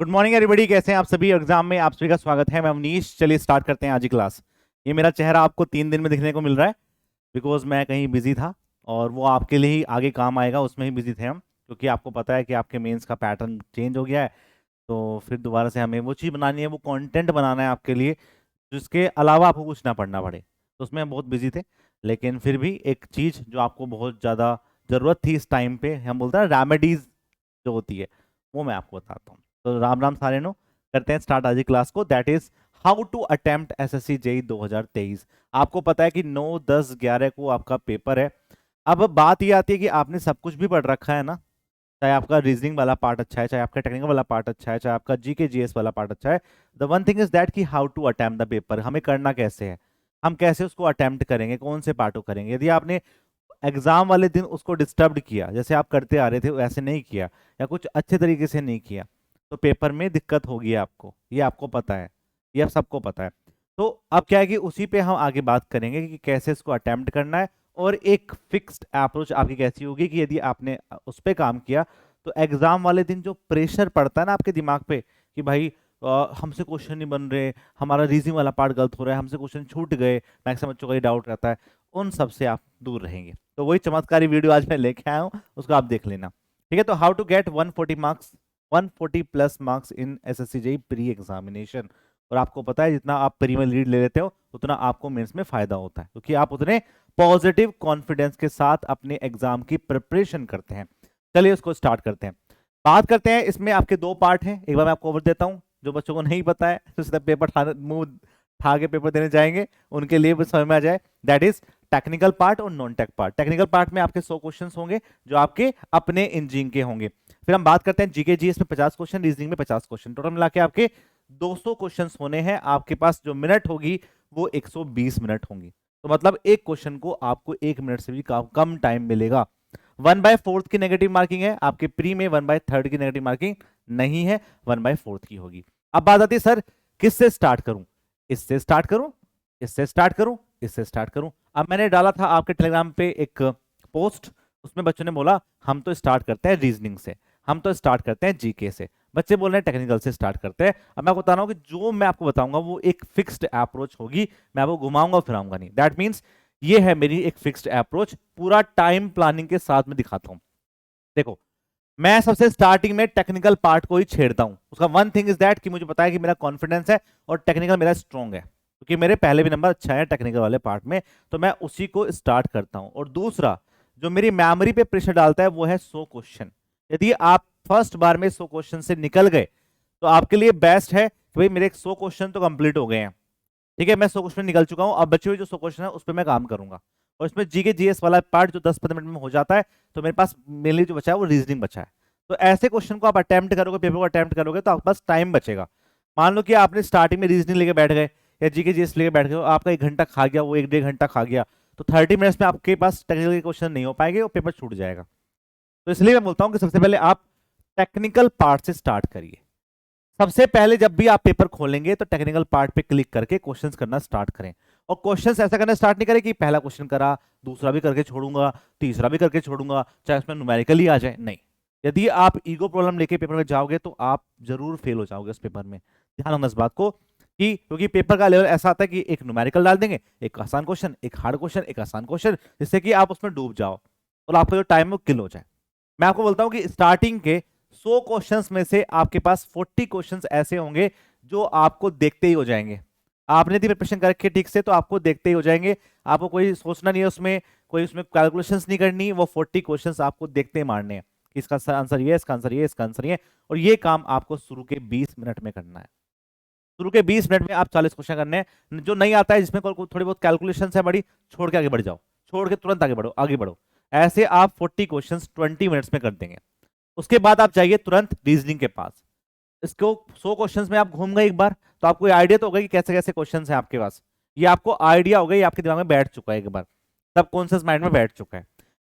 Good morning everybody, कैसे हैं आप सभी। एग्जाम में आप सभी का स्वागत है। मैं अवनीश, चलिए स्टार्ट करते हैं आज की क्लास। ये मेरा चेहरा आपको 3 दिन में दिखने को मिल रहा है बिकॉज मैं कहीं बिजी था और वो आपके लिए ही आगे काम आएगा, उसमें ही बिजी थे हम, क्योंकि आपको पता है कि आपके मेंस का पैटर्न चेंज हो गया है। तो फिर दोबारा से हमें वो चीज़ बनानी है, वो कंटेंट बनाना है आपके लिए जिसके अलावा आपको कुछ ना पढ़ना पड़े। तो उसमें हम बहुत बिजी थे, लेकिन फिर भी एक चीज़ जो आपको बहुत ज़्यादा ज़रूरत थी इस टाइम पे, हम बोलते हैं रेमेडीज जो होती है, वो मैं आपको बताता हूँ। तो राम राम सारे नो, करते हैं स्टार्ट आज की क्लास को। That is how to attempt SSC JE 2023। आपको पता है कि 9, 10, 11 को आपका पेपर है। अब बात ये आती है कि आपने सब कुछ भी पढ़ रखा है ना, चाहे आपका रीजनिंग वाला पार्ट अच्छा है, चाहे आपका टेक्निकल वाला पार्ट अच्छा है, चाहे आपका जीके जीएस वाला पार्ट अच्छा है। The one thing is that कि how to attempt the paper, हमें करना कैसे है, हम कैसे उसको अटेम्प्ट करेंगे, कौन से पार्ट को करेंगे। यदि आपने एग्जाम वाले दिन उसको डिस्टर्ब किया, जैसे आप करते आ रहे थे वैसे नहीं किया, या कुछ अच्छे तरीके से नहीं किया, तो पेपर में दिक्कत होगी आपको, ये आपको पता है, ये आप सबको पता है। तो अब क्या है कि उसी पे हम आगे बात करेंगे कि कैसे इसको अटेम्प्ट करना है, और एक फिक्स्ड अप्रोच आपकी कैसी होगी कि यदि आपने उस पर काम किया तो एग्जाम वाले दिन जो प्रेशर पड़ता है ना आपके दिमाग पे कि भाई हमसे क्वेश्चन नहीं बन रहे, हमारा रीजनिंग वाला पार्ट गलत हो रहा है, हमसे क्वेश्चन छूट गए, मैक्सिमम बच्चों का ये डाउट रहता है, उन सब से आप दूर रहेंगे। तो वही चमत्कारी वीडियो आज मैं लेके आया हूँ, उसको आप देख लेना। ठीक है, तो how to get 140 marks, 140 plus marks in SSC JEE pre examination. और आपको पता है जितना आप प्री में लीड ले लेते हो उतना आपको मेंस में फायदा होता है, क्योंकि आप उतने पॉजिटिव कॉन्फिडेंस के साथ अपने एग्जाम की प्रिपरेशन करते हैं। चलिए उसको स्टार्ट करते हैं, बात करते हैं। इसमें आपके 2 पार्ट हैं, एक बार मैं आपको ओवर देता हूँ। जो बच्चों को नहीं पता है तो सीधा पेपर मुंह ठा के पेपर देने जाएंगे, उनके लिए भी समझ में आ जाए। दैट इज टेक्निकल पार्ट और non tech part. Technical part में आपके 100 क्वेश्चंस होंगे जो आपके अपने इंजीनियरिंग के होंगे। फिर हम बात करते हैं जीके जीएस में 50 क्वेश्चन, रीजनिंग में 50 क्वेश्चन, टोटल मिला के आपके 200 क्वेश्चंस होने हैं। आपके पास जो मिनट होगी वो 120 मिनट होंगी। तो मतलब एक क्वेश्चन को आपको 1 मिनट से भी कम टाइम मिलेगा। 1/4 की नेगेटिव मार्किंग है आपके प्री में, 1/3 की नेगेटिव मार्किंग नहीं है, 1/4 की होगी। अब बात आती है सर किससे स्टार्ट करूं, इससे स्टार्ट करूं, इससे स्टार्ट करूं, इससे स्टार्ट करूं। अब मैंने डाला था आपके टेलीग्राम पे एक पोस्ट, उसमें बच्चों ने बोला हम तो स्टार्ट करते हैं रीजनिंग से, हम तो स्टार्ट करते हैं जीके से, बच्चे बोल रहे हैं टेक्निकल से स्टार्ट करते हैं। अब मैं आपको बता रहा हूं कि जो मैं आपको बताऊंगा वो एक फिक्स्ड अप्रोच होगी, मैं आपको घुमाऊंगा फिराऊंगा नहीं। दैट मीन्स ये है मेरी एक फिक्स्ड अप्रोच, पूरा टाइम प्लानिंग के साथ में दिखाता हूं। देखो, मैं सबसे स्टार्टिंग में टेक्निकल पार्ट को ही छेड़ता हूं। उसका वन थिंग इज दैट कि मुझे पता है कि मेरा कॉन्फिडेंस है और टेक्निकल मेरा स्ट्रांग है, क्योंकि मेरे पहले भी नंबर अच्छा है टेक्निकल वाले पार्ट में, तो मैं उसी को स्टार्ट करता हूं। और दूसरा जो मेरी मेमोरी पे प्रेशर डालता है वो है 100 क्वेश्चन। यदि आप फर्स्ट बार में 100 क्वेश्चन से निकल गए तो आपके लिए बेस्ट है कि भाई मेरे 100 क्वेश्चन तो कंप्लीट हो गए हैं, ठीक है, मैं 100 क्वेश्चन निकल चुका हूं, अब बचे हुए जो 100 क्वेश्चन है उस पर मैं काम करूंगा। और इसमें जीके जीएस वाला पार्ट जो 10-15 मिनट में हो जाता है, तो मेरे पास मेनली जो बचा है वो रीजनिंग बचा है। तो ऐसे क्वेश्चन को आप अटेम्प्ट करोगे, पेपर को अटेम्प्ट करोगे, तो आपके पास टाइम बचेगा। मान लो कि आपने स्टार्टिंग में रीजनिंग लेके बैठ गए या जीके जीएस लेके बैठ गए, आपका 1 घंटा खा गया, वो 1-1.5 घंटा खा गया, तो 30 मिनट्स में आपके पास टेक्निकल क्वेश्चन नहीं हो पाएंगे और पेपर छूट जाएगा। तो इसलिए मैं बोलता हूँ कि सबसे पहले आप टेक्निकल पार्ट से स्टार्ट करिए। सबसे पहले जब भी आप पेपर खोलेंगे तो टेक्निकल पार्ट पे क्लिक करके क्वेश्चंस करना स्टार्ट करें। और क्वेश्चंस ऐसा करना स्टार्ट नहीं करें कि पहला क्वेश्चन करा, दूसरा भी करके छोड़ूंगा, तीसरा भी करके छोड़ूंगा, चाहे उसमें न्यूमेरिकल ही आ जाए, नहीं। यदि आप ईगो प्रॉब्लम लेके पेपर में जाओगे तो आप जरूर फेल हो जाओगे उस पेपर में। ध्यान रखना इस बात को कि क्योंकि पेपर का लेवल ऐसा आता है कि एक न्यूमेरिकल डाल देंगे, एक आसान क्वेश्चन, एक हार्ड क्वेश्चन, एक आसान क्वेश्चन, जिससे कि आप उसमें डूब जाओ और आपका जो टाइम है वो किल हो जाए। मैं आपको बोलता हूं कि स्टार्टिंग के 100 क्वेश्चंस में से आपके पास 40 क्वेश्चंस ऐसे होंगे जो आपको देखते ही हो जाएंगे। आपने यदि प्रिपरेशन कर रखी है ठीक से तो आपको देखते ही हो जाएंगे, आपको कोई सोचना नहीं है उसमें, कोई उसमें कैलकुलेशंस नहीं करनी, वो 40 क्वेश्चंस आपको देखते ही मारने हैं कि इसका आंसर ये, इसका आंसर ये, इसका आंसर ये। और ये काम आपको शुरू के 20 मिनट में करना है। शुरू के 20 मिनट में आप 40 क्वेश्चन करने हैं। जो नहीं आता है, जिसमें थोड़ी बहुत कैलकुलेशन है बड़ी, छोड़ के आगे बढ़ जाओ, छोड़ के तुरंत आगे बढ़ो, आगे बढ़ो। ऐसे आप 40 क्वेश्चन 20 मिनट्स में कर देंगे। उसके बाद आप जाइए तुरंत रीजनिंग के पास। इसको 100 क्वेश्चंस में आप घूम गए एक बार, तो आपको आइडिया तो होगा कि कैसे कैसे क्वेश्चंस हैं आपके पास, ये आपको आइडिया होगा, ये आपके दिमाग में बैठ चुका है एक बार, सब कॉन्शियस माइंड में बैठ चुका है।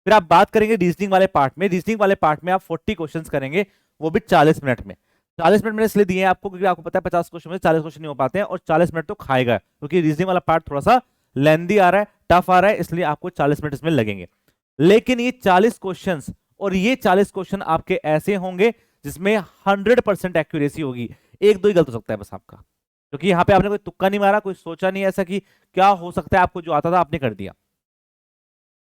फिर आप बात करेंगे रीजनिंग वाले पार्ट में। रीजनिंग वाले पार्ट में आप 40 क्वेश्चंस करेंगे, वो भी 40 मिनट में। 40 मिनट मैंने इसलिए दिए हैं आपको क्योंकि आपको पता है 50 क्वेश्चन में 40 क्वेश्चन नहीं हो पाते हैं, और 40 मिनट तो खाएगा, क्योंकि रीजनिंग वाला पार्ट थोड़ा सा लेंदी आ रहा है, टफ आ रहा है, इसलिए आपको 40 मिनट इसमें लगेंगे। लेकिन ये 40 क्वेश्चंस और ये 40 क्वेश्चन आपके ऐसे होंगे जिसमें 100% एक्यूरेसी होगी, एक दो ही गलत हो सकता है बस आपका, क्योंकि यहाँ पे आपने कोई तुक्का नहीं मारा, कोई सोचा नहीं ऐसा कि क्या हो सकता है, आपको जो आता था आपने कर दिया।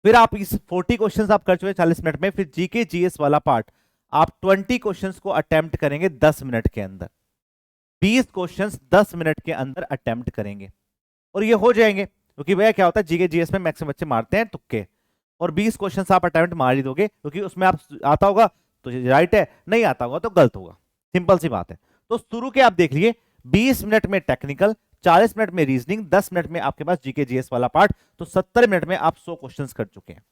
फिर आप इस 40 क्वेश्चंस आप कर चुके 40 मिनट में। फिर जीके जीएस वाला पार्ट आप 20 क्वेश्चंस को अटेम्प्ट करेंगे 10 मिनट के अंदर, 20 क्वेश्चंस 10 मिनट के अंदर अटेम्प्ट करेंगे और ये हो जाएंगे, क्योंकि भैया क्या होता है जीके जीएस में मैक्सिमम बच्चे मारते हैं तुक्के, और 20 क्वेश्चंस आप अटेम्प्ट मार ही दोगे, क्योंकि उसमें आप आता होगा तो राइट है, नहीं आता होगा तो गलत होगा, सिंपल सी बात है। तो शुरू के आप देख लिए 20 मिनट में टेक्निकल, 40 मिनट में रीजनिंग, 10 मिनट में आपके पास जीके जीएस वाला पार्ट, तो 70 मिनट में आप 100 क्वेश्चंस कर चुके हैं।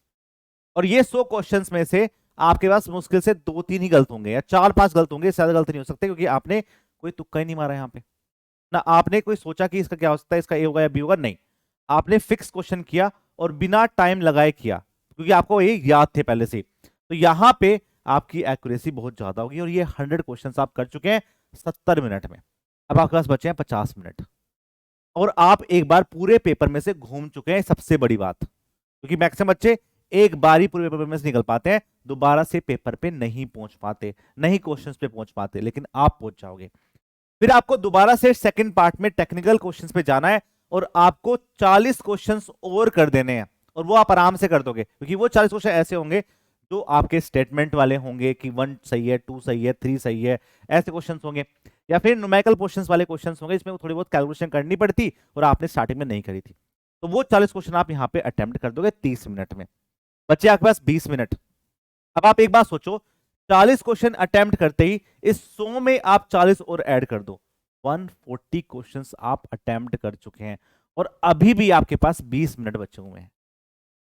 और ये 100 क्वेश्चंस में से आपके पास मुश्किल से 2-3 ही गलत होंगे या 4-5 गलत होंगे, ज्यादा गलत नहीं हो सकते, क्योंकि आपने कोई तुक्का ही नहीं मारा यहाँ पे ना, आपने कोई सोचा कि इसका क्या हो सकता है, इसका ए होगा या बी होगा, नहीं, आपने फिक्स क्वेश्चन किया और बिना टाइम लगाए किया, क्योंकि आपको ये याद थे पहले से। तो यहां पे आपकी एक्यूरेसी बहुत ज्यादा होगी, और ये 100 क्वेश्चंस आप कर चुके हैं 70 मिनट में। अब आपके पास बचे हैं 50 मिनट, और आप एक बार पूरे पेपर में से घूम चुके हैं, सबसे बड़ी बात, क्योंकि मैक्सिमम बच्चे एक बार ही पूरे पेपर में से निकल पाते हैं, दोबारा से पेपर पे नहीं पहुंच पाते, नहीं क्वेश्चंस पे पहुंच पाते, लेकिन आप पहुंच जाओगे। फिर आपको दोबारा से सेकंड पार्ट में टेक्निकल क्वेश्चंस पे जाना है, और आपको 40 क्वेश्चंस और कर देने हैं, और वो आप आराम से कर दोगे, क्योंकि वो 40 क्वेश्चन ऐसे होंगे जो आपके स्टेटमेंट वाले होंगे कि 1 सही है, 2 सही है, 3 सही है, ऐसे क्वेश्चंस होंगे, या फिर न्यूमेरिकल क्वेश्चंस वाले क्वेश्चंस होंगे जिसमें थोड़ी बहुत कैलकुलेशन करनी पड़ती और आपने स्टार्टिंग में नहीं करी थी। तो वो 40 क्वेश्चन आप यहाँ पे अटेम्प्ट कर दोगे 30 मिनट में, बच्चे आपके पास 20 मिनट। अब आप एक बात सोचो, 40 क्वेश्चन अटेम्प्ट करते ही इस 100 में आप 40 और ऐड कर दो, 140 क्वेश्चंस आप अटेम्प्ट कर चुके हैं, और अभी भी आपके पास 20 मिनट बचे हुए हैं।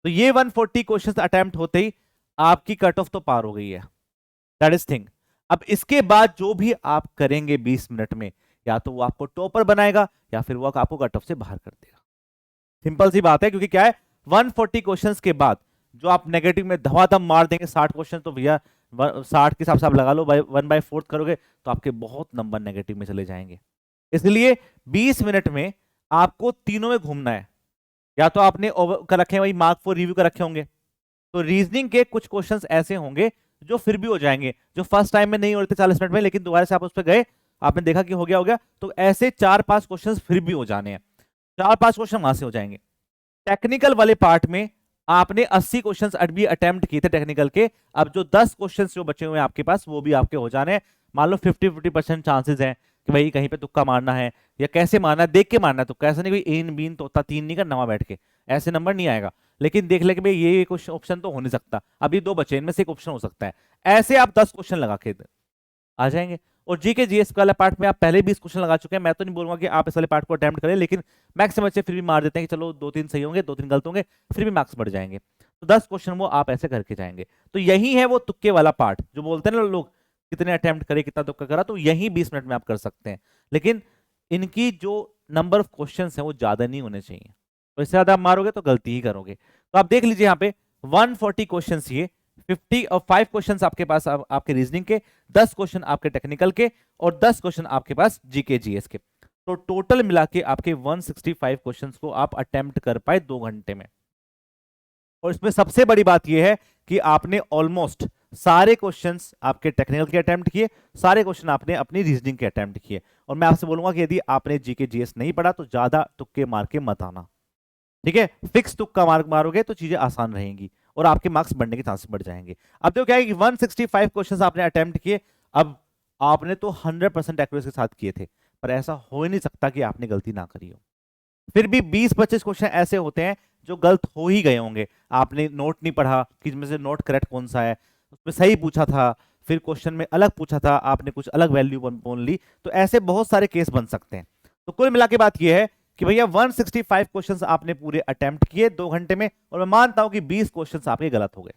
तो ये 140 क्वेश्चंस अटेम्प्ट होते ही आपकी कट ऑफ तो पार हो गई है, दैट इज थिंग। अब इसके बाद जो भी आप करेंगे 20 मिनट में, या तो वो आपको टॉपर बनाएगा या फिर वो आपको कट ऑफ से बाहर कर देगा, सिंपल सी बात है। क्योंकि क्या है, 140 क्वेश्चंस के बाद जो आप नेगेटिव में धमाधम मार देंगे 60 क्वेश्चन, तो भैया 60 के हिसाब से आप लगा लो, 1/4 करोगे तो आपके बहुत नंबर नेगेटिव में चले जाएंगे। इसलिए 20 मिनट में आपको तीनों में घूमना है, या तो आपने कर रखे हैं वही मार्क फॉर रिव्यू कर रखे होंगे, तो रीजनिंग के कुछ क्वेश्चंस ऐसे होंगे जो फिर भी हो जाएंगे, जो फर्स्ट टाइम में नहीं हो रहे थे 40 मिनट में, लेकिन दोबारा से आप उस पर गए, आपने देखा कि हो गया, तो ऐसे 4-5 क्वेश्चंस फिर भी हो जाने हैं, 4-5 क्वेश्चन वहां से हो जाएंगे। टेक्निकल वाले पार्ट में आपने 80 क्वेश्चंस अभी अटेम्प्ट किए थे टेक्निकल के, अब जो 10 क्वेश्चंस जो बचे हुए हैं आपके पास वो भी आपके हो जाने हैं। मान लो 50-50% चांसेस हैं कि भाई कहीं पे तुक्का मारना है, या कैसे मारना है, देख के मारना है, तो कैसे नहीं, कोई एन बीन तोता तीन नहीं करना वहां बैठ के, ऐसे नंबर नहीं आएगा, लेकिन देख ले कि भाई ये कुछ ऑप्शन तो हो नहीं सकता, अभी 2 बचे, इनमें से एक ऑप्शन हो सकता है, ऐसे आप 10 क्वेश्चन लगा के आ जाएंगे। और जीके जीएस वाले पार्ट में आप पहले 20 क्वेश्चन लगा चुके हैं, मैं तो नहीं बोलूंगा कि आप इस वाले पार्ट को अटेम्प्ट करें, लेकिन मैक्सिमम बच्चे फिर भी मार देते हैं कि चलो 2-3 सही होंगे, 2-3 गलत होंगे, फिर भी मार्क्स बढ़ जाएंगे, तो 10 क्वेश्चन वो आप ऐसे करके जाएंगे। तो यही है वो तुक्के वाला पार्ट, जो बोलते हैं ना लोग कितने अटेम्प्ट करे, कितना तुक्का करा, तो यही 20 मिनट में आप कर सकते हैं, लेकिन इनकी जो नंबर ऑफ क्वेश्चन है वो ज्यादा नहीं होने चाहिए, तो इससे ज्यादा आप मारोगे तो गलती ही करोगे। तो आप देख लीजिए यहाँ पे 140 क्वेश्चन, ये 5 क्वेश्चन आपके पास आपके रीजनिंग के, 10 क्वेश्चन आपके टेक्निकल के, और 10 क्वेश्चन आपके पास जीके जीएस के, तो टोटल मिला के आपके 165 क्वेश्चन को आप अटेम्प्ट कर पाए 2 घंटे में। और इसमें सबसे बड़ी बात यह है कि आपने ऑलमोस्ट सारे क्वेश्चंस आपके टेक्निकल के अटेम्प्ट किए, सारे क्वेश्चन आपने अपनी रीजनिंग के अटेम्प्ट किए। और मैं आपसे बोलूंगा कि यदि आपने जीके जीएस नहीं पढ़ा तो ज्यादा तुक्के मार के मत आना, ठीक है, फिक्स तुक्का मार्क मारोगे तो चीजें आसान रहेंगी और आपके मार्क्स बढ़ने के चांसेस बढ़ जाएंगे। अब देखो क्या है कि 165 क्वेश्चंस आपने अटेम्प्ट किए, अब आपने तो 100% एक्यूरेसी के साथ किए थे, पर ऐसा हो ही नहीं सकता कि आपने गलती ना करी हो। फिर भी 20-25 क्वेश्चन ऐसे होते हैं जो गलत हो ही गए होंगे, आपने नोट नहीं पढ़ा कि इसमें से नोट करेक्ट कौन सा है, उसमें सही पूछा था, फिर क्वेश्चन में अलग पूछा था, आपने कुछ अलग वैल्यू बोल ली, तो ऐसे बहुत सारे केस बन सकते हैं। तो कुल मिला के बात यह है कि भैया 165 क्वेश्चंस आपने पूरे अटेम्प्ट किए 2 घंटे में, और मैं मानता हूं कि 20 क्वेश्चंस आपके गलत हो गए,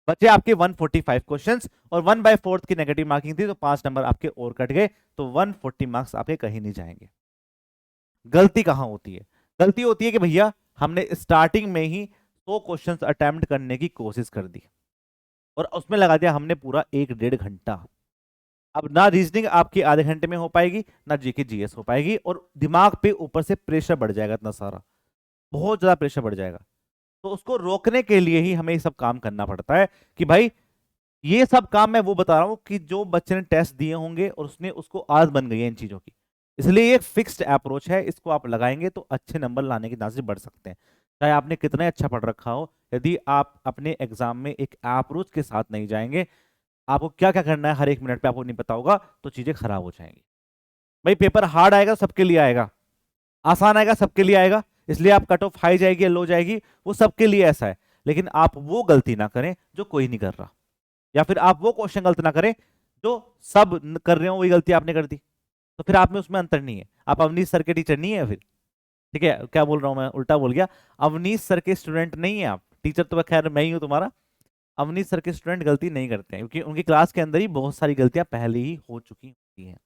बचे आपके 145 क्वेश्चंस, और 1/4 की नेगेटिव मार्किंग थी, तो 5 नंबर आपके और कट गए, तो 140 मार्क्स आपके कहीं नहीं जाएंगे। गलती कहां होती है? गलती होती है कि भैया हमने स्टार्टिंग में ही 100 क्वेश्चंस अटेम्प्ट करने की कोशिश कर दी और उसमें लगा दिया हमने पूरा 1-1.5 घंटा। अब ना रीजनिंग आपकी आधे घंटे में हो पाएगी, ना जीके जीएस हो पाएगी, और दिमाग पे ऊपर से प्रेशर बढ़ जाएगा, इतना सारा बहुत ज्यादा प्रेशर बढ़ जाएगा। तो उसको रोकने के लिए ही हमें ये सब काम करना पड़ता है कि भाई ये सब काम मैं वो बता रहा हूँ कि जो बच्चे ने टेस्ट दिए होंगे और उसने उसको आदत बन गई है इन चीजों की। इसलिए ये एक फिक्स्ड अप्रोच है, इसको आप लगाएंगे तो अच्छे नंबर लाने के चांसेस बढ़ सकते हैं। चाहे आपने कितना अच्छा पढ़ रखा हो, यदि आप अपने एग्जाम में एक अप्रोच के साथ नहीं जाएंगे, आपको क्या क्या करना है हर एक मिनट पे आपको नहीं पता होगा, तो चीजें खराब हो जाएंगी। भाई पेपर हार्ड आएगा सबके लिए आएगा, आसान आएगा सबके लिए आएगा, इसलिए आप कट ऑफ हाई जाएगी या लो जाएगी वो सबके लिए ऐसा है। लेकिन आप वो गलती ना करें जो कोई नहीं कर रहा, या फिर आप वो क्वेश्चन गलत ना करें जो सब कर रहे हो, वही गलती आपने कर दी, तो फिर आप में उसमें अंतर नहीं है। आप अवनीश सर के टीचर नहीं है फिर। ठीक है, क्या बोल रहा हूं मैं, उल्टा बोल गया। अवनीश सर के स्टूडेंट नहीं है आप, टीचर तो खैर मैं ही हूं तुम्हारा। अवनीश सर के स्टूडेंट गलती नहीं करते हैं, क्योंकि उनकी क्लास के अंदर ही बहुत सारी गलतियां पहले ही हो चुकी होती हैं।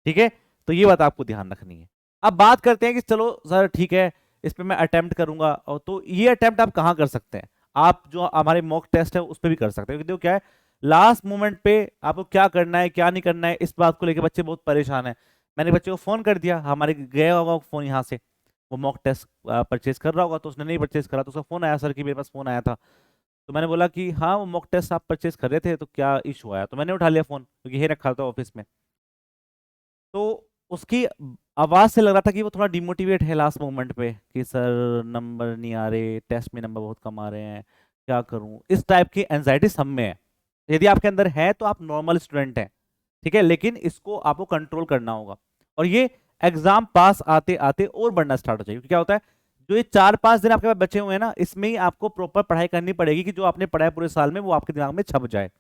ठीक है, तो ये बात आपको ध्यान रखनी है। अब बात करते हैं कि चलो सर ठीक है, इस पे मैं अटेम्प्ट करूंगा, और तो ये अटेम्प्ट आप कहाँ कर सकते हैं, आप जो हमारे मॉक टेस्ट है उस पर भी कर सकते हैं। क्योंकि देखो क्या है, लास्ट मोमेंट पे आपको क्या करना है क्या नहीं करना है, इस बात को लेकर बच्चे बहुत परेशान है। मैंने बच्चे को फोन कर दिया, हमारे गया होगा फोन यहाँ से, वो मॉक टेस्ट परचेज कर रहा होगा, तो उसने नहीं परचेज करा, तो उसका फोन आया सर की, मेरे पास फोन आया था। तो मैंने बोला कि हाँ वो मॉक टेस्ट आप परचेज कर रहे थे, तो क्या इशू आया, तो मैंने उठा लिया फोन क्योंकि ये रखा था ऑफिस में। तो उसकी आवाज से लग रहा था कि वो थोड़ा डिमोटिवेट है लास्ट मोमेंट पे, कि सर नंबर नहीं आ रहे, टेस्ट में नंबर बहुत कम आ रहे हैं, क्या करूं, इस टाइप की एंजाइटी सब में है। यदि आपके अंदर है तो आप नॉर्मल स्टूडेंट हैं, ठीक है, लेकिन इसको आपको कंट्रोल करना होगा। और ये एग्जाम पास आते आते और बढ़ना स्टार्ट हो जाएगी। क्योंकि क्या होता है, जो ये 4-5 दिन आपके पास बचे हुए हैं ना, इसमें ही आपको प्रॉपर पढ़ाई करनी पड़ेगी कि जो आपने पढ़ा है पूरे साल में वो आपके दिमाग में छप जाए,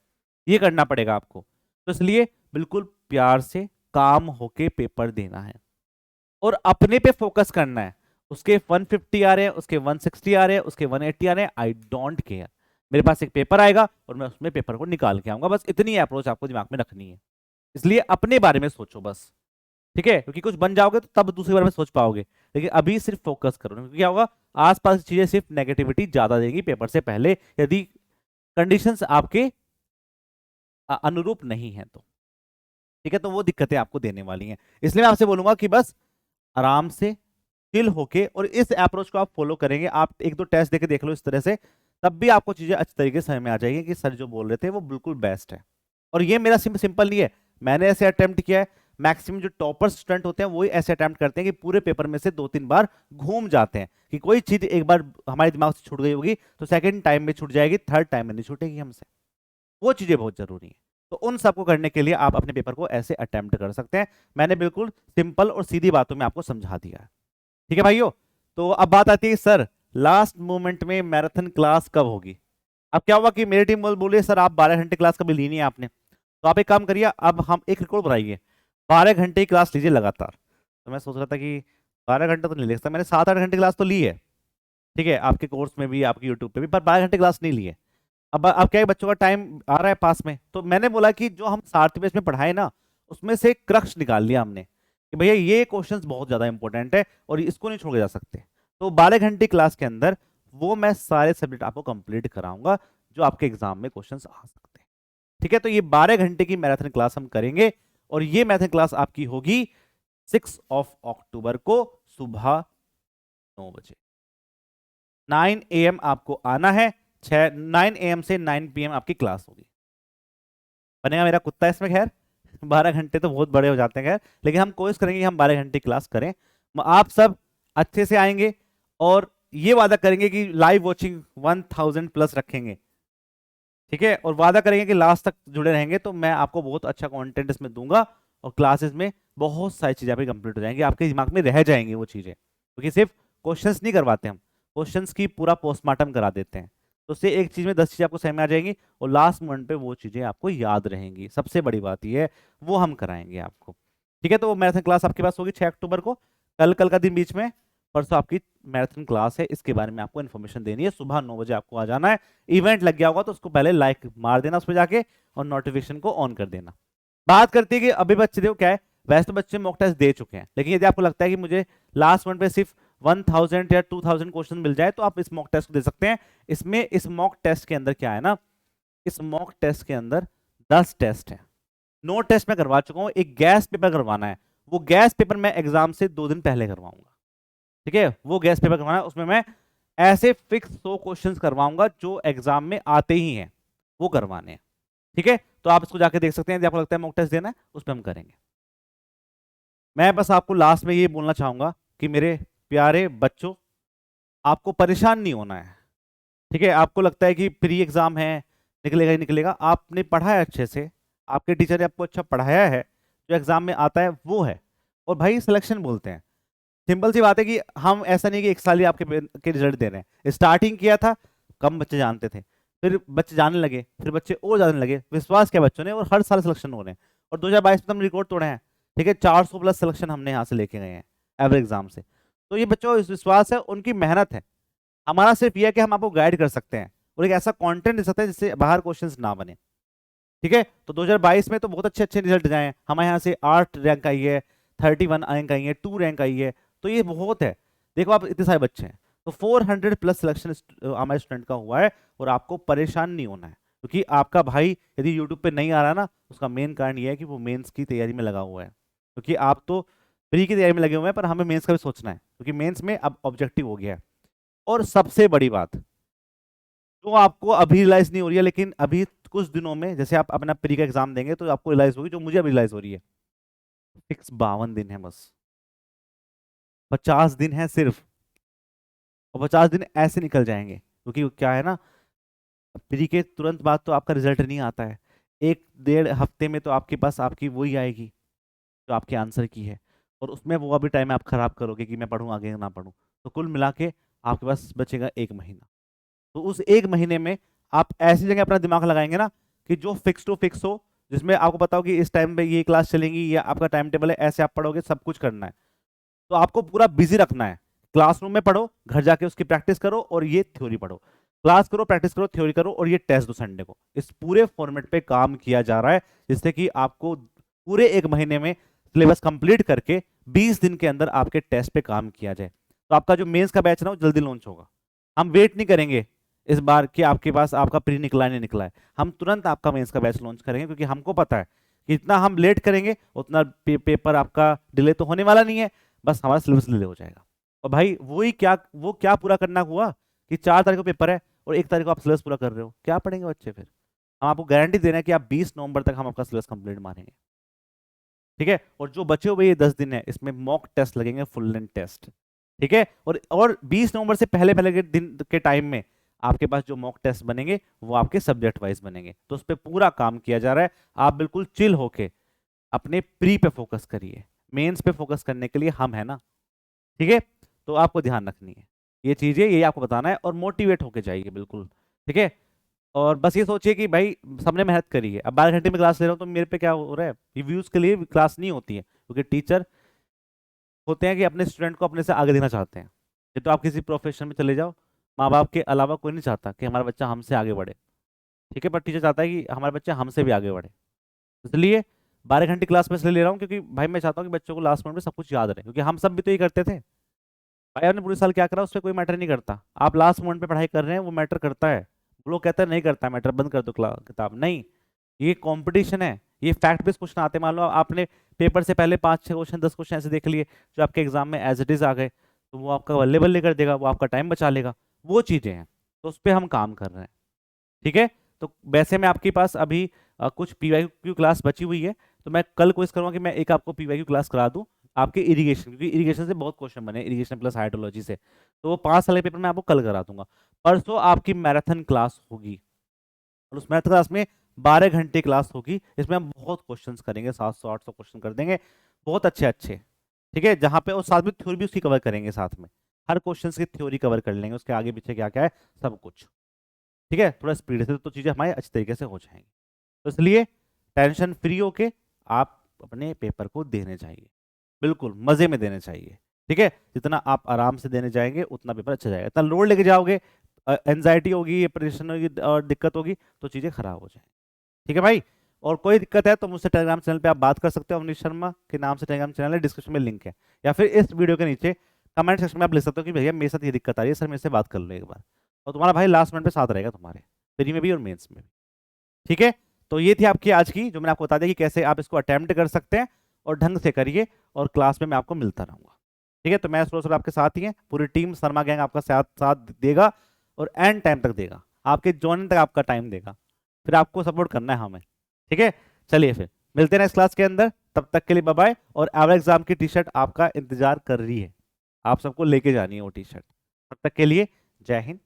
ये करना पड़ेगा आपको। तो इसलिए बिल्कुल प्यार से काम होके पेपर देना है और अपने पे फोकस करना है। उसके 150 आ रहे हैं, उसके 160 आ रहे हैं, उसके 180 आ रहे हैं, आई डोंट केयर। मेरे पास एक पेपर आएगा और मैं उसमें पेपर को निकाल के आऊंगा, बस इतनी अप्रोच आपको दिमाग में रखनी है। इसलिए अपने बारे में सोचो बस, ठीक है, क्योंकि कुछ बन जाओगे तो तब दूसरे बारे में सोच पाओगे, लेकिन अभी सिर्फ फोकस करो। क्योंकि क्या होगा, आसपास की चीजें सिर्फ नेगेटिविटी ज्यादा देगी पेपर से पहले, यदि कंडीशंस आपके अनुरूप नहीं है तो। ठीक है, तो वो दिक्कतें आपको देने वाली हैं। इसलिए मैं आपसे बोलूंगा कि बस आराम से चिल होके, और इस अप्रोच को आप फॉलो करेंगे, आप एक दो टेस्ट देके देख लो इस तरह से, तब भी आपको चीजें अच्छी तरीके से समझ में आ जाएगी कि सर जो बोल रहे थे वो बिल्कुल बेस्ट है। और ये मेरा सिंपल नहीं है, मैंने ऐसे अटेम्प्ट किया है। मैक्सिमम जो टॉपर स्टूडेंट होते हैं वही ऐसे अटेम्प्ट करते हैं कि पूरे पेपर में से 2-3 बार घूम जाते हैं, कि कोई चीज एक बार हमारे दिमाग से छूट गई होगी तो सेकंड टाइम में छूट जाएगी, थर्ड टाइम में नहीं छूटेगी हमसे। वो चीजें बहुत जरूरी हैं। तो उन सबको करने के लिए आप अपने पेपर को ऐसे अटेम्प्ट कर सकते हैं। मैंने बिल्कुल सिंपल और सीधी बातों में आपको समझा दिया है। ठीक है भाइयों, तो अब बात आती है सर लास्ट मोमेंट में मैराथन क्लास कब होगी। अब क्या हुआ कि मेरी टीम बोले सर आप 12 घंटे क्लास कभी ली नहीं है आपने, तो आप एक काम करिए, अब हम एक रिकॉर्ड बनाइए, 12 घंटे की क्लास लीजिए लगातार। तो मैं सोच रहा था कि 12 घंटे तो नहीं ले सकता, मैंने 7-8 घंटे क्लास तो ली है, ठीक है, आपके कोर्स में भी आपके यूट्यूब पे भी, पर 12 घंटे क्लास नहीं ली है। अब क्या है, बच्चों का टाइम आ रहा है पास में, तो मैंने बोला कि जो हम सारथी बेस में पढ़ाए ना, उसमें से क्रक्स निकाल लिया हमने, कि भैया ये क्वेश्चंस बहुत ज्यादा इंपॉर्टेंट है और इसको नहीं छोड़ के जा सकते। तो 12 घंटे क्लास के अंदर वो मैं सारे सब्जेक्ट आपको कंप्लीट कराऊंगा जो आपके एग्जाम में क्वेश्चंस आ सकते हैं। ठीक है, तो ये 12 घंटे की मैराथन क्लास हम करेंगे, और ये मैराथन क्लास आपकी होगी 6 अक्टूबर को सुबह 9 बजे। 9 AM आपको आना है, 9 AM से 9 PM आपकी क्लास होगी। बनेगा मेरा कुत्ता इसमें, खैर 12 घंटे तो बहुत बड़े हो जाते हैं, खैर लेकिन हम कोशिश करेंगे कि हम 12 घंटे क्लास करें। आप सब अच्छे से आएंगे, और ये वादा करेंगे कि लाइव वॉचिंग 1000+ रखेंगे, ठीक है, और वादा करेंगे कि लास्ट तक जुड़े रहेंगे तो मैं आपको बहुत अच्छा कंटेंट इसमें दूंगा, और क्लासेस में बहुत सारी चीजें आपकी कंप्लीट हो जाएंगी, आपके दिमाग में रह जाएंगी वो चीजें, क्योंकि सिर्फ क्वेश्चंस नहीं करवाते हम, क्वेश्चंस की पूरा पोस्टमार्टम करा देते हैं। तो उससे एक चीज में 10 चीजें आपको समझ में आ जाएंगी, और लास्ट मोमेंट पे वो चीजें आपको याद रहेंगी। सबसे बड़ी बात ये है, वो हम कराएंगे आपको। ठीक है, तो वो मैराथन क्लास आपके पास होगी 6 अक्टूबर को, कल का दिन बीच में, परसों आपकी मैराथन क्लास है, इसके बारे में आपको इन्फॉर्मेशन देनी है। सुबह 9 बजे आपको आ जाना है। इवेंट लग गया होगा तो उसको पहले लाइक मार देना उस पर जाके, और नोटिफिकेशन को ऑन कर देना। बात करती है कि अभी बच्चे देखो क्या है, वैसे तो बच्चे मॉक टेस्ट दे चुके हैं, लेकिन यदि आपको लगता है कि मुझे लास्ट मोमेंट पे सिर्फ 1000 या 2000 क्वेश्चन मिल जाए, तो आप इस मॉक टेस्ट को दे सकते हैं। इसमें इस मॉक टेस्ट के अंदर क्या है ना, इस मॉक टेस्ट के अंदर 10 टेस्ट है। 9 टेस्ट मैं करवा चुका हूं, एक गैस पेपर करवाना है, वो गैस पेपर मैं एग्जाम से 2 दिन पहले करवाऊंगा। ठीक है, वो गैस पेपर करवाना है, उसमें मैं ऐसे फिक्स 100 क्वेश्चंस करवाऊंगा जो एग्जाम में आते ही हैं, वो करवाने हैं। ठीक है, तो आप इसको जाके देख सकते हैं, यदि आपको लगता है मॉक टेस्ट देना है उस पर हम करेंगे। मैं बस आपको लास्ट में ये बोलना चाहूंगा कि मेरे प्यारे बच्चों, आपको परेशान नहीं होना है। ठीक है, आपको लगता है कि प्री एग्जाम है, निकलेगा ही निकलेगा, आपने पढ़ा है अच्छे से, आपके टीचर ने आपको अच्छा पढ़ाया है, जो एग्जाम में आता है वो है, और भाई सिलेक्शन बोलते हैं। सिंपल सी बात है कि हम ऐसा नहीं कि एक साल ही आपके के रिजल्ट दे रहे हैं। स्टार्टिंग किया था, कम बच्चे जानते थे, फिर बच्चे जानने लगे, फिर बच्चे और जानने लगे, विश्वास किया बच्चों ने, और हर साल सिलेक्शन हो रहे हैं। और 2022 में तो हम रिकॉर्ड तोड़े हैं। ठीक है, 400 प्लस सिलेक्शन हमने यहाँ से लेके गए हैं एवरेज एग्जाम से। तो ये बच्चों इस विश्वास है, उनकी मेहनत है। हमारा सिर्फ यह है कि हम आपको गाइड कर सकते हैं और एक ऐसा कंटेंट दे सकते हैं जिससे बाहर क्वेश्चंस ना बने। ठीक है, तो 2022 में तो बहुत अच्छे अच्छे रिजल्ट आए हैं। हमारे यहाँ से 8 रैंक आई है, 31 रैंक आई है, 2 रैंक आई है, तो ये बहुत है। देखो आप इतने सारे बच्चे हैं, तो 400 प्लस सिलेक्शन हमारे स्टूडेंट का हुआ है, और आपको परेशान नहीं होना है, क्योंकि आपका भाई यदि यूट्यूब पे नहीं आ रहा ना, उसका मेन कारण ये है कि वो मेंस की तैयारी में लगा हुआ है। क्योंकि आप तो प्री की तैयारी में लगे हुए हैं, पर हमें मेंस का भी सोचना है, क्योंकि मेंस में अब ऑब्जेक्टिव हो गया है। और सबसे बड़ी बात जो आपको अभी रियलाइज नहीं हो रही है, लेकिन अभी कुछ दिनों में जैसे आप अपना प्री का एग्जाम देंगे तो आपको रियलाइज होगी, जो मुझे अभी रियलाइज हो रही है। फिक्स 52 दिन है बस, 50 दिन है सिर्फ, और 50 दिन ऐसे निकल जाएंगे, क्योंकि क्या है ना, प्री के तुरंत बाद तो आपका रिजल्ट नहीं आता है। 1-1.5 हफ्ते में तो आपके पास आपकी वही आएगी जो आपके आंसर की है, और उसमें वो अभी टाइम आप खराब करोगे कि मैं पढ़ूं आगे ना पढ़ूं। तो कुल मिला के आपके पास बचेगा 1 महीना। तो उस 1 महीने में आप ऐसी जगह अपना दिमाग लगाएंगे ना, कि जो फिक्स टू फिक्स हो, जिसमें आपको पता हो कि इस टाइम पे ये क्लास चलेंगी, या आपका टाइम टेबल है, ऐसे आप पढ़ोगे, सब कुछ करना है। तो आपको पूरा बिजी रखना है। क्लासरूम में पढ़ो, घर जाके उसकी प्रैक्टिस करो, और ये थ्योरी पढ़ो। क्लास करो, प्रैक्टिस करो, थ्योरी करो, और ये टेस्ट दो संडे को। इस पूरे फॉर्मेट पे काम किया जा रहा है, जिससे कि आपको पूरे 1 महीने में सिलेबस कंप्लीट करके 20 दिन के अंदर आपके टेस्ट पे काम किया जाए। तो आपका जो मेंस का बैच है ना, वो जल्दी लॉन्च होगा। हम वेट नहीं करेंगे इस बार कि आपके पास आपका प्री निकला नहीं निकला है, हम तुरंत आपका मेंस का बैच लॉन्च करेंगे, क्योंकि हमको पता है कि इतना हम लेट करेंगे उतना पेपर आपका डिले तो होने वाला नहीं है, बस हमारा सिलेबस डिले हो जाएगा। और भाई वही क्या, वो क्या पूरा करना हुआ कि 4 तारीख को पेपर है और 1 तारीख को आप सिलेबस पूरा कर रहे हो, क्या पढ़ेंगे बच्चे फिर? हम आपको गारंटी दे रहे हैं कि आप 20 नवंबर तक हम आपका सिलेबस कंप्लीट मारेंगे। ठीक है, और जो बचे हुए ये 10 दिन है, इसमें मॉक टेस्ट लगेंगे, फुल लेंथ टेस्ट। ठीक है, और 20 नवंबर से पहले पहले के दिन के टाइम में आपके पास जो मॉक टेस्ट बनेंगे वो आपके सब्जेक्ट वाइज बनेंगे। तो उस पर पूरा काम किया जा रहा है। आप बिल्कुल चिल होके अपने प्री पे फोकस करिए, मेंस पे फोकस करने के लिए हम है ना। ठीक है, तो आपको ध्यान रखनी है ये चीजें, ये आपको बताना है, और मोटिवेट होके जाइए बिल्कुल। ठीक है, और बस ये सोचिए कि भाई सबने मेहनत करी है। अब 12 घंटे में क्लास ले रहा हूँ तो मेरे पे क्या हो रहा है, रिव्यूज के लिए क्लास नहीं होती है, क्योंकि टीचर होते हैं कि अपने स्टूडेंट को अपने से आगे देना चाहते हैं। ये तो आप किसी प्रोफेशन में चले जाओ, माँ बाप के अलावा कोई नहीं चाहता कि हमारा बच्चा हमसे आगे बढ़े। ठीक है, पर टीचर चाहता है कि हमारा बच्चा हमसे भी आगे बढ़े। इसलिए 12 घंटे क्लास में इसलिए ले रहा हूँ, क्योंकि भाई मैं चाहता हूँ कि बच्चों को लास्ट मोमेंट में सब कुछ याद रहे, क्योंकि हम सब भी तो ये करते थे। भाई आपने पूरे साल क्या करा उस पर कोई मैटर नहीं करता, आप लास्ट मोमेंट पे पढ़ाई कर रहे हैं वो मैटर करता है। वो लोग कहते हैं नहीं करता मैटर, बंद कर दो किताब। नहीं, ये कंपटीशन है, ये फैक्ट बेस्ड क्वेश्चन आते हैं। मान लो आपने पेपर से पहले 5-6 क्वेश्चन 10 क्वेश्चन ऐसे देख लिए जो आपके एग्जाम में एज इट इज आ गए, तो वो आपका बल्ले बल्ले कर देगा, वो आपका टाइम बचा लेगा। वो चीजें हैं, तो उस पर हम काम कर रहे हैं। ठीक है, तो वैसे में आपके पास अभी कुछ पीवाईक्यू क्लास बची हुई है, तो मैं कल कोशिश करूंगा कि मैं एक आपको पीवाईक्यू क्लास करा दूं आपके इरिगेशन, क्योंकि इरिगेशन से बहुत क्वेश्चन बने, इरिगेशन प्लस हाइड्रोलॉजी से। तो वो 5 साल के पेपर में आपको कल करा दूंगा। परसों आपकी मैराथन क्लास होगी, और उस मैराथन क्लास में 12 घंटे क्लास होगी। इसमें हम बहुत क्वेश्चंस करेंगे, 700-800 क्वेश्चन कर देंगे, बहुत अच्छे अच्छे। ठीक है, जहाँ पे और साथ में थ्योरी भी उसकी कवर करेंगे, साथ में हर क्वेश्चन की थ्योरी कवर कर लेंगे, उसके आगे पीछे क्या क्या है सब कुछ। ठीक है, थोड़ा स्पीड से तो चीज़ें हमारी अच्छी तरीके से हो जाएंगी। तो इसलिए टेंशन फ्री होके आप अपने पेपर को देने चाहिए, बिल्कुल मजे में देने चाहिए। ठीक है, जितना आप आराम से देने जाएंगे उतना पेपर अच्छा जाएगा। इतना लोड लेके जाओगे, एंजाइटी होगी, परेशानी होगी और दिक्कत होगी, तो चीज़ें खराब हो जाएंगी। ठीक है भाई, और कोई दिक्कत है तो मुझसे टेलीग्राम चैनल पे आप बात कर सकते हो। अवनीश शर्मा के नाम से टेलीग्राम चैनल है, डिस्क्रिप्शन में लिंक है, या फिर इस वीडियो के नीचे कमेंट सेक्शन में आप लिख सकते हो कि भैया मेरे साथ ये दिक्कत आ रही है, सर मेरे से बात कर लो एक बार, और तुम्हारा भाई लास्ट मिनट पे साथ रहेगा तुम्हारे, प्री में भी और मेंस में भी। ठीक है, तो ये थी आपकी आज की, जो मैंने आपको बता दिया कि कैसे आप इसको अटेम्प्ट कर सकते हैं, और ढंग से करिए, और क्लास में मैं आपको मिलता रहूंगा। ठीक है, तो मैं सर आपके साथ ही हैं, पूरी टीम शर्मा गैंग आपका साथ साथ देगा, और एंड टाइम तक देगा, आपके ज्वाइनिंग तक आपका टाइम देगा। फिर आपको सपोर्ट करना है हमें, ठीक है। चलिए फिर मिलते हैं नेक्स्ट क्लास के अंदर, तब तक के लिए बाय बाय। और एवरेज एग्जाम की टी शर्ट आपका इंतजार कर रही है, आप सबको लेके जानी है वो टी शर्ट। तब तक के लिए जय हिंद।